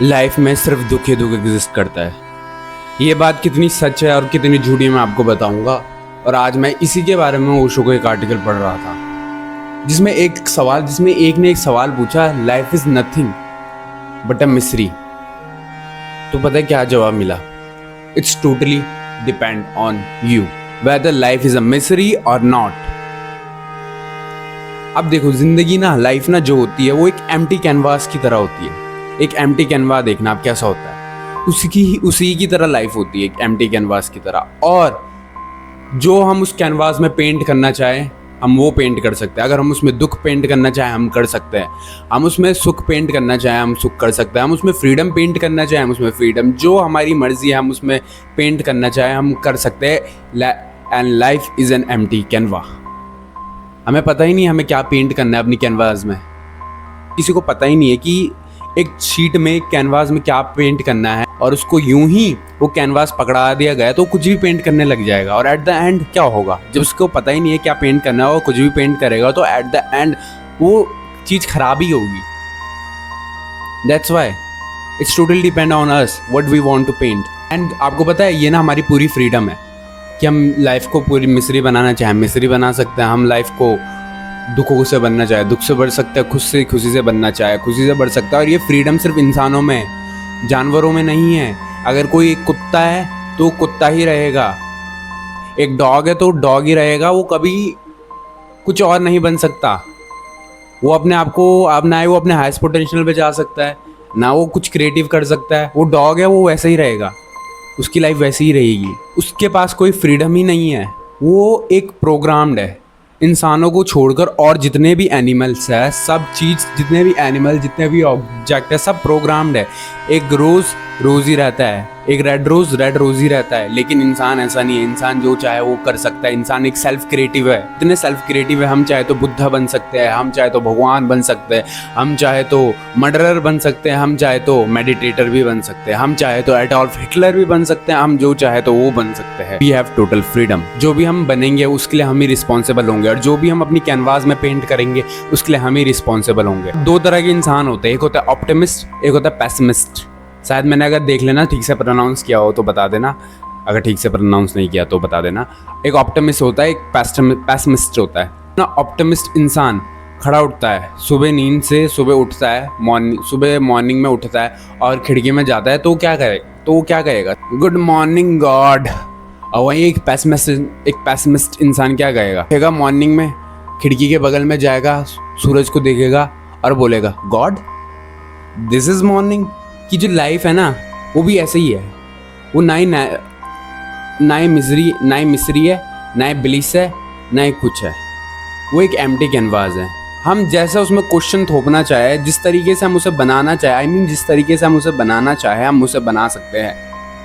Life में सिर्फ दुख ही दुख एग्जिस्ट करता है। ये बात कितनी सच है और कितनी झूठी मैं आपको बताऊंगा। और आज मैं इसी के बारे में ओशो का एक आर्टिकल पढ़ रहा था जिसमें एक ने एक सवाल पूछा, life is nothing but a mystery. तो पता है क्या जवाब मिला? It's totally depend on you whether life is a mystery और नॉट। अब देखो, जिंदगी ना, लाइफ ना जो होती है वो एक एम्प्टी कैनवास की तरह होती है। एक एम्प्टी कैनवास देखना आप कैसा होता है, उसी की तरह लाइफ होती है, एक एम्प्टी कैनवास की तरह। और जो हम उस कैनवास में पेंट करना चाहें हम वो पेंट कर सकते हैं। अगर हम उसमें दुख पेंट करना चाहें हम कर सकते हैं, हम उसमें सुख पेंट करना चाहें हम सुख कर सकते हैं, हम उसमें फ्रीडम पेंट करना चाहें हम उसमें फ्रीडम, जो हमारी मर्जी है हम उसमें पेंट करना चाहें हम कर सकते हैं। And life is an empty Canva. हमें पता ही नहीं हमें क्या पेंट करना है अपनी कैनवास में। किसी को पता ही नहीं है कि एक शीट में, एक कैनवास में क्या पेंट करना है, और उसको यूं ही वो कैनवास पकड़ा दिया गया तो कुछ भी पेंट करने लग जाएगा। और एट द एंड क्या होगा? जब उसको पता ही नहीं है क्या पेंट करना है और कुछ भी पेंट करेगा तो एट द एंड वो चीज़ खराब ही होगी। That's why it's totally depend on us what we want to paint. And आपको पता है ये ना हमारी पूरी फ्रीडम है कि हम लाइफ को पूरी मिस्री बनाना चाहें मिस्री बना सकते हैं। हम लाइफ को दुखों से बनना चाहे दुख से बढ़ सकते हैं, खुशी से बनना चाहे खुशी से बढ़ सकता है। और ये फ्रीडम सिर्फ इंसानों में है, जानवरों में नहीं है। अगर कोई कुत्ता है तो कुत्ता ही रहेगा, एक डॉग है तो डॉग ही रहेगा, वो कभी कुछ और नहीं बन सकता। वो अपने आप को, अब ना वो अपने हाईएस्ट पोटेंशियल पे जा सकता है ना वो कुछ क्रिएटिव कर सकता है। वो डॉग है, वो वैसे ही रहेगा, उसकी लाइफ वैसी ही रहेगी। उसके पास कोई फ्रीडम ही नहीं है, वो एक प्रोग्राम्ड है। इंसानों को छोड़कर और जितने भी एनिमल्स है, सब चीज़, जितने भी एनिमल, जितने भी ऑब्जेक्ट है, सब प्रोग्राम्ड है। एक रोज़ रोज़ ही रहता है, एक रेड रोज़ ही रहता है। लेकिन इंसान ऐसा नहीं है, इंसान जो चाहे वो कर सकता है। इंसान एक सेल्फ क्रिएटिव है, इतने सेल्फ क्रिएटिव है, हम चाहे तो बुद्धा बन सकते हैं, हम चाहे तो भगवान बन सकते हैं, हम चाहे तो मर्डरर बन सकते हैं, हम चाहे तो मेडिटेटर भी बन सकते हैं, हम चाहे तो एडोल्फ हिटलर भी बन सकते हैं, हम जो चाहे तो वो बन सकते हैं। We have total freedom. जो भी हम बनेंगे उसके लिए हम ही रिस्पॉन्सिबल होंगे, और जो भी हम अपनी कैनवास में पेंट करेंगे उसके लिए हम ही रिस्पॉन्सिबल होंगे। दो तरह के इंसान होते हैं, एक होता है ऑप्टिमिस्ट, एक होता है पेसिमिस्ट। शायद मैंने अगर देख लेना ठीक से प्रोनाउंस किया हो तो बता देना, अगर ठीक से प्रोनाउंस नहीं किया तो बता देना। एक ऑप्टिमिस्ट होता है, एक पेसिमिस्ट होता है ना। ऑप्टिमिस्ट इंसान खड़ा उठता है, सुबह नींद से सुबह उठता है, सुबह मॉर्निंग में उठता है और खिड़की में जाता है तो क्या करेगा? तो वो क्या कहेगा? Good morning God. और वहीं एक पेसिमिस्ट इंसान क्या कहेगा? मॉर्निंग में खिड़की के बगल में जाएगा, सूरज को देखेगा और बोलेगा, गॉड दिस इज मॉर्निंग। कि जो लाइफ है ना वो भी ऐसे ही है, वो ना ही मिस्री है, ना ही ब्लिस है, ना ही कुछ है। वो एक एम्प्टी कैनवास है। हम जैसा उसमें क्वेश्चन थोपना चाहे, जिस तरीके से हम उसे बनाना चाहे, जिस तरीके से हम उसे बनाना चाहे हम उसे बना सकते हैं।